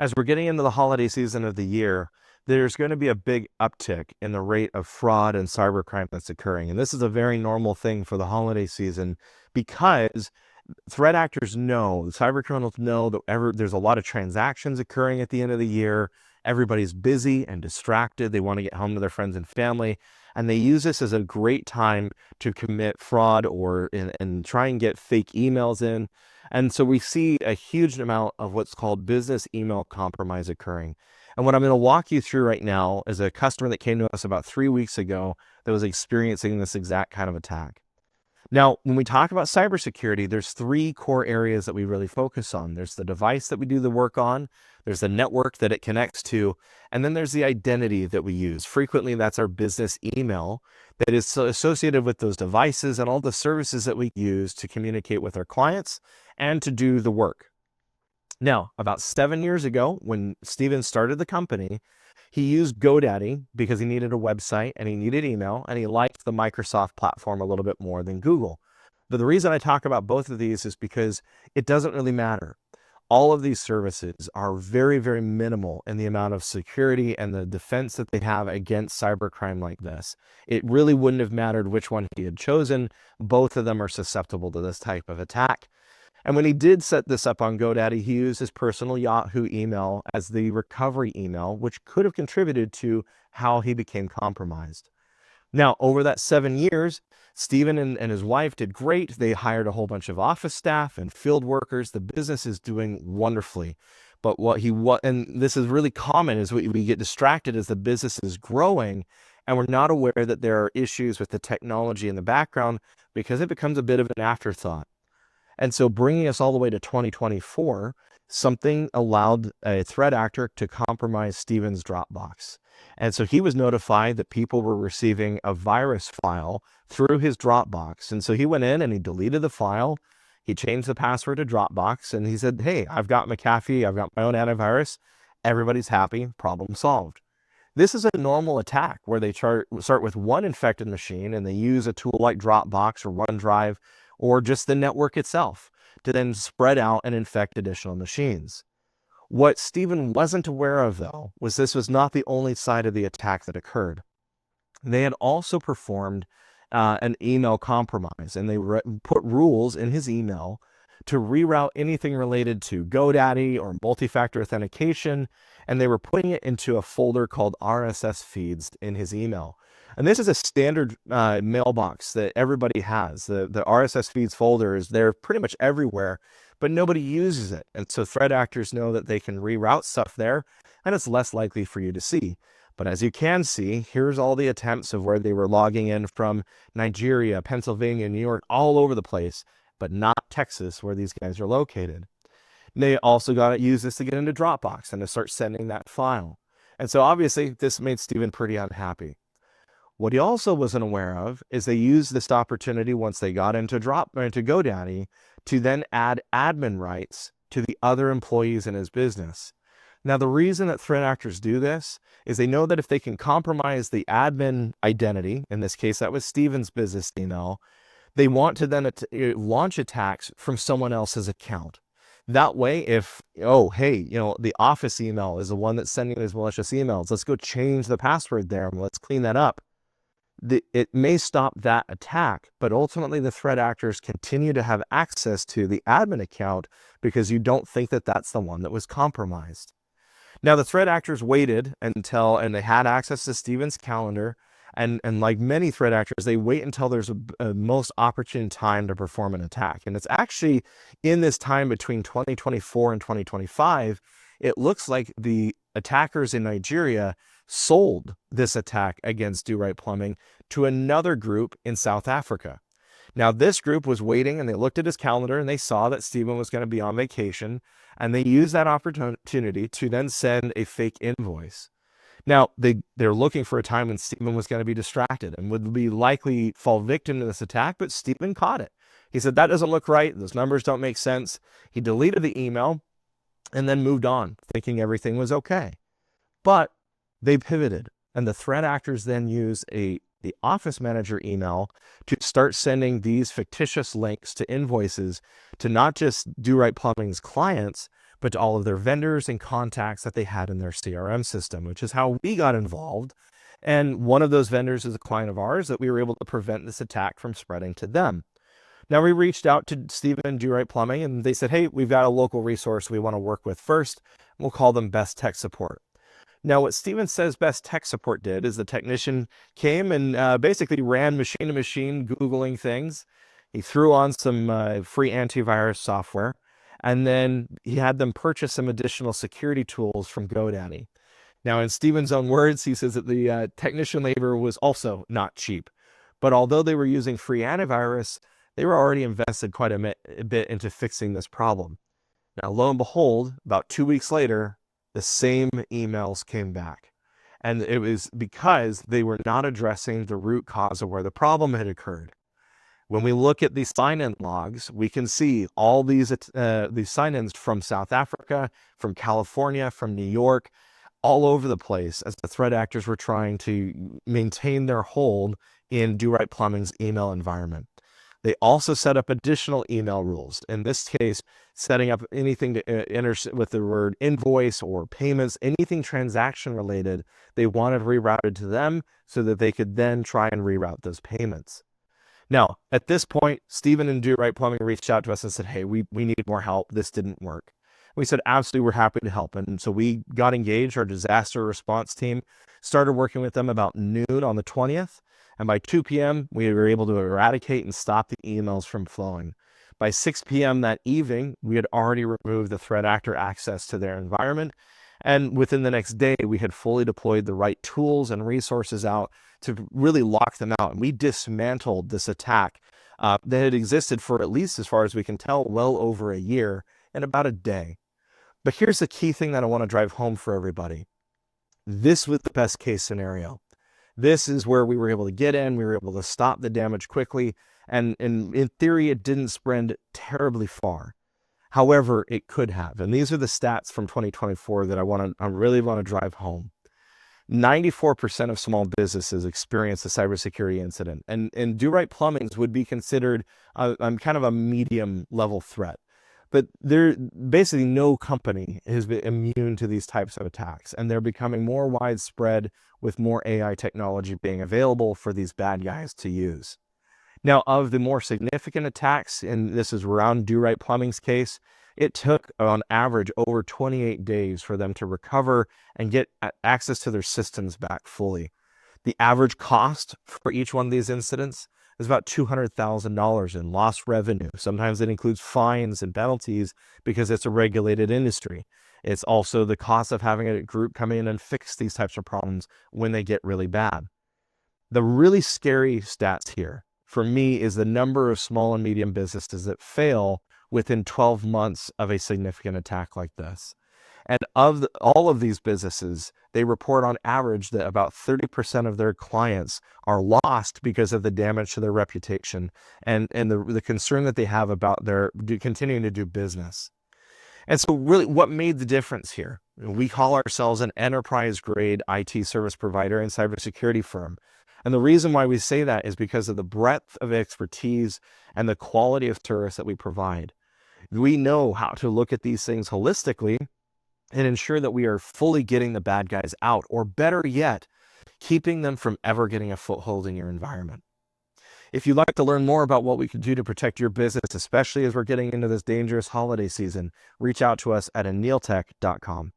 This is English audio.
As we're getting into the holiday season of the year, there's going to be a big uptick in the rate of fraud and cybercrime that's occurring. And this is a very normal thing for the holiday season because threat actors know, the cybercriminals know that there's a lot of transactions occurring at the end of the year. Everybody's busy and distracted. They want to get home to their friends and family. And they use this as a great time to commit fraud and try and get fake emails in. And so we see a huge amount of what's called business email compromise occurring. And what I'm going to walk you through right now is a customer that came to us about 3 weeks ago that was experiencing this exact kind of attack. Now, when we talk about cybersecurity, there's 3 core areas that we really focus on. There's the device that we do the work on, there's the network that it connects to, and then there's the identity that we use. Frequently, that's our business email that is associated with those devices and all the services that we use to communicate with our clients and to do the work. Now, about 7 years ago, when Steven started the company, he used GoDaddy because he needed a website and he needed email, and he liked the Microsoft platform a little bit more than Google. But the reason I talk about both of these is because it doesn't really matter. All of these services are very, very minimal in the amount of security and the defense that they have against cybercrime like this. It really wouldn't have mattered which one he had chosen. Both of them are susceptible to this type of attack. And when he did set this up on GoDaddy, he used his personal Yahoo email as the recovery email, which could have contributed to how he became compromised. Now, over that 7 years, Steven and his wife did great. They hired a whole bunch of office staff and field workers. The business is doing wonderfully. But and this is really common, is we get distracted as the business is growing, and we're not aware that there are issues with the technology in the background because it becomes a bit of an afterthought. And so bringing us all the way to 2024, something allowed a threat actor to compromise Steven's Dropbox. And so he was notified that people were receiving a virus file through his Dropbox. And so he went in and he deleted the file. He changed the password to Dropbox and he said, hey, I've got McAfee, I've got my own antivirus. Everybody's happy, problem solved. This is a normal attack where they start with one infected machine and they use a tool like Dropbox or OneDrive or just the network itself to then spread out and infect additional machines. What Steven wasn't aware of, though, was this was not the only side of the attack that occurred. They had also performed an email compromise, and they put rules in his email to reroute anything related to GoDaddy or multi-factor authentication, and they were putting it into a folder called RSS feeds in his email. And this is a standard mailbox that everybody has. The RSS feeds folders, they're pretty much everywhere, but nobody uses it. And so threat actors know that they can reroute stuff there, and it's less likely for you to see. But as you can see, here's all the attempts of where they were logging in from Nigeria, Pennsylvania, New York, all over the place, but not Texas, where these guys are located. And they also got to use this to get into Dropbox and to start sending that file. And so obviously this made Steven pretty unhappy. What he also wasn't aware of is they used this opportunity once they got into GoDaddy to then add admin rights to the other employees in his business. Now, the reason that threat actors do this is they know that if they can compromise the admin identity, in this case, that was Steven's business email, they want to then launch attacks from someone else's account. That way, if, oh, hey, the office email is the one that's sending these malicious emails, let's go change the password there and let's clean that up. It may stop that attack, but ultimately the threat actors continue to have access to the admin account because you don't think that that's the one that was compromised. Now, the threat actors waited and they had access to Steven's calendar, and like many threat actors, they wait until there's a most opportune time to perform an attack. And it's actually in this time between 2024 and 2025, it looks like the attackers in Nigeria sold this attack against Do Right Plumbing to another group in South Africa. Now, this group was waiting and they looked at his calendar and they saw that Steven was going to be on vacation, and they used that opportunity to then send a fake invoice. Now, they're looking for a time when Steven was going to be distracted and would be likely fall victim to this attack, but Steven caught it. He said, that doesn't look right. Those numbers don't make sense. He deleted the email and then moved on, thinking everything was okay. But they pivoted, and the threat actors then used the office manager email to start sending these fictitious links to invoices to not just Do Right Plumbing's clients, but to all of their vendors and contacts that they had in their CRM system, which is how we got involved. And one of those vendors is a client of ours that we were able to prevent this attack from spreading to them. Now, we reached out to Stephen and Do Right Plumbing, and they said, hey, we've got a local resource we want to work with first. We'll call them Best Tech Support. Now, what Stephen says Best Tech Support did is the technician came and basically ran machine to machine, Googling things. He threw on some free antivirus software, and then he had them purchase some additional security tools from GoDaddy. Now, in Stephen's own words, he says that the technician labor was also not cheap. But although they were using free antivirus, they were already invested quite a bit into fixing this problem. Now, lo and behold, about 2 weeks later, the same emails came back. And it was because they were not addressing the root cause of where the problem had occurred. When we look at the sign-in logs, we can see all these sign-ins from South Africa, from California, from New York, all over the place as the threat actors were trying to maintain their hold in Do Right Plumbing's email environment. They also set up additional email rules. In this case, setting up anything to enter with the word invoice or payments, anything transaction related, they wanted rerouted to them so that they could then try and reroute those payments. Now, at this point, Stephen and Do Right Plumbing reached out to us and said, hey, we need more help. This didn't work. We said, absolutely, we're happy to help. And so we got engaged. Our disaster response team started working with them about noon on the 20th. And by 2 p.m., we were able to eradicate and stop the emails from flowing. By 6 p.m. that evening, we had already removed the threat actor access to their environment. And within the next day, we had fully deployed the right tools and resources out to really lock them out. And we dismantled this attack that had existed for, at least as far as we can tell, well over a year in about a day. But here's the key thing that I want to drive home for everybody. This was the best case scenario. This is where we were able to get in, we were able to stop the damage quickly, and in theory, it didn't spread terribly far. However, it could have. And these are the stats from 2024 that I really want to drive home. 94% of small businesses experience a cybersecurity incident, and Do Right Plumbing's would be considered kind of a medium level threat. But basically no company has been immune to these types of attacks, and they're becoming more widespread with more AI technology being available for these bad guys to use. Now, of the more significant attacks, and this is around Do Right Plumbing's case, it took on average over 28 days for them to recover and get access to their systems back fully. The average cost for each one of these incidents is about $200,000 in lost revenue. Sometimes it includes fines and penalties because it's a regulated industry. It's also the cost of having a group come in and fix these types of problems when they get really bad. The really scary stats here for me is the number of small and medium businesses that fail within 12 months of a significant attack like this. And of all of these businesses, they report on average that about 30% of their clients are lost because of the damage to their reputation and the concern that they have about their continuing to do business. And so really what made the difference here? We call ourselves an enterprise-grade IT service provider and cybersecurity firm. And the reason why we say that is because of the breadth of expertise and the quality of service that we provide. We know how to look at these things holistically and ensure that we are fully getting the bad guys out, or better yet, keeping them from ever getting a foothold in your environment. If you'd like to learn more about what we can do to protect your business, especially as we're getting into this dangerous holiday season, reach out to us at annealtech.com.